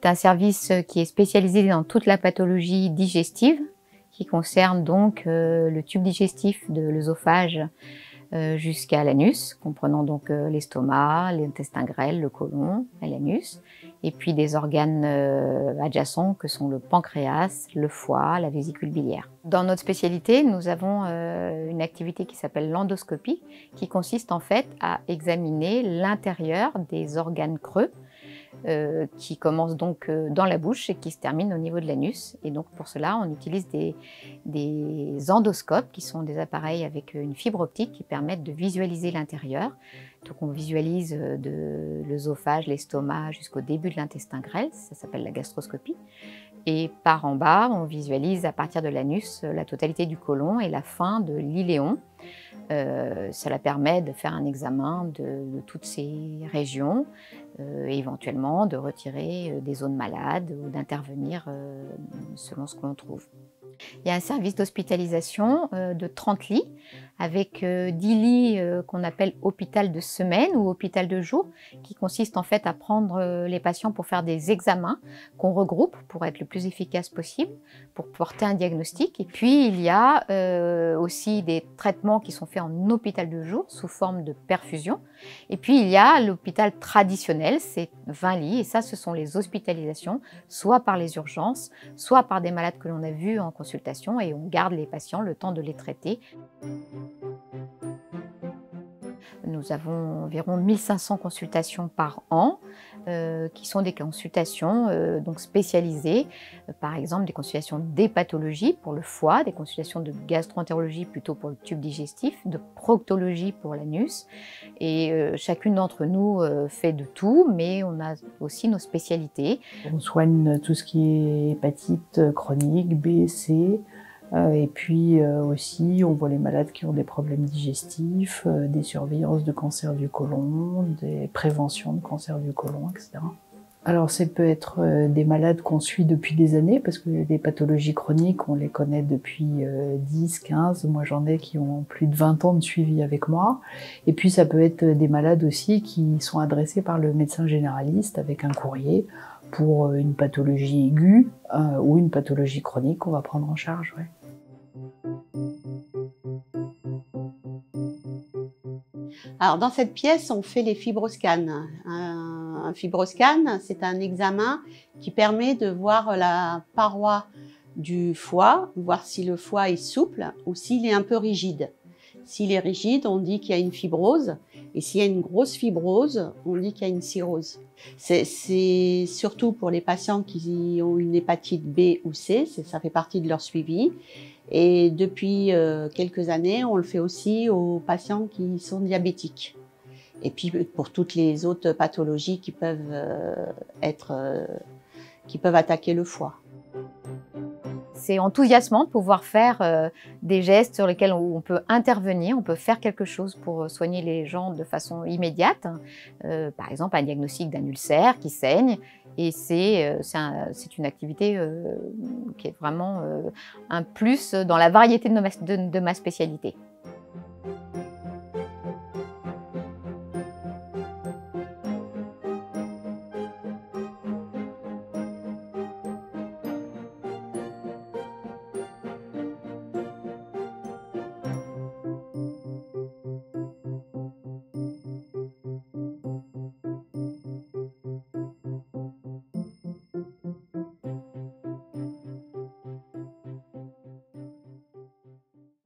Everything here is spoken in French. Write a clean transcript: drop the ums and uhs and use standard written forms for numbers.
un service qui est spécialisé dans toute la pathologie digestive, qui concerne donc le tube digestif de l'œsophage jusqu'à l'anus, comprenant donc l'estomac, l'intestin grêle, le côlon et l'anus, et puis des organes adjacents que sont le pancréas, le foie, la vésicule biliaire. Dans notre spécialité, nous avons une activité qui s'appelle l'endoscopie, qui consiste en fait à examiner l'intérieur des organes creux, qui commence donc dans la bouche et qui se termine au niveau de l'anus. Et donc pour cela, on utilise des endoscopes, qui sont des appareils avec une fibre optique qui permettent de visualiser l'intérieur. Donc on visualise de l'œsophage, l'estomac jusqu'au début de l'intestin grêle, ça s'appelle la gastroscopie. Et par en bas, on visualise à partir de l'anus la totalité du côlon et la fin de l'iléon. Cela permet de faire un examen de toutes ces régions, et éventuellement de retirer des zones malades ou d'intervenir selon ce que l'on trouve. Il y a un service d'hospitalisation de 30 lits, avec 10 lits qu'on appelle hôpital de semaine ou hôpital de jour, qui consiste en fait à prendre les patients pour faire des examens qu'on regroupe pour être le plus efficace possible, pour porter un diagnostic. Et puis il y a aussi des traitements qui sont faits en hôpital de jour sous forme de perfusion. Et puis il y a l'hôpital traditionnel, c'est 20 lits, et ça ce sont les hospitalisations, soit par les urgences, soit par des malades que l'on a vus en consultation, et on garde les patients le temps de les traiter. Nous avons environ 1500 consultations par an, qui sont des consultations donc spécialisées, par exemple des consultations d'hépatologie pour le foie, des consultations de gastroentérologie plutôt pour le tube digestif, de proctologie pour l'anus. Et chacune d'entre nous fait de tout, mais on a aussi nos spécialités. On soigne tout ce qui est hépatite chronique, B, C. Et puis aussi, on voit les malades qui ont des problèmes digestifs, des surveillances de cancer du côlon, des préventions de cancer du côlon, etc. Alors ça peut être des malades qu'on suit depuis des années, parce que les pathologies chroniques, on les connaît depuis 10, 15, moi j'en ai qui ont plus de 20 ans de suivi avec moi. Et puis ça peut être des malades aussi qui sont adressés par le médecin généraliste avec un courrier pour une pathologie aiguë ou une pathologie chronique qu'on va prendre en charge. Ouais. Alors dans cette pièce, on fait les fibroscans. Un fibroscan, c'est un examen qui permet de voir la paroi du foie, voir si le foie est souple ou s'il est un peu rigide. S'il est rigide, on dit qu'il y a une fibrose, et s'il y a une grosse fibrose, on dit qu'il y a une cirrhose. C'est surtout pour les patients qui ont une hépatite B ou C, ça fait partie de leur suivi. Et depuis quelques années, on le fait aussi aux patients qui sont diabétiques. Et puis pour toutes les autres pathologies qui peuvent attaquer le foie. C'est enthousiasmant de pouvoir faire des gestes sur lesquels on peut intervenir, on peut faire quelque chose pour soigner les gens de façon immédiate. Par exemple, un diagnostic d'un ulcère qui saigne, et c'est une activité qui est vraiment un plus dans la variété de ma spécialité.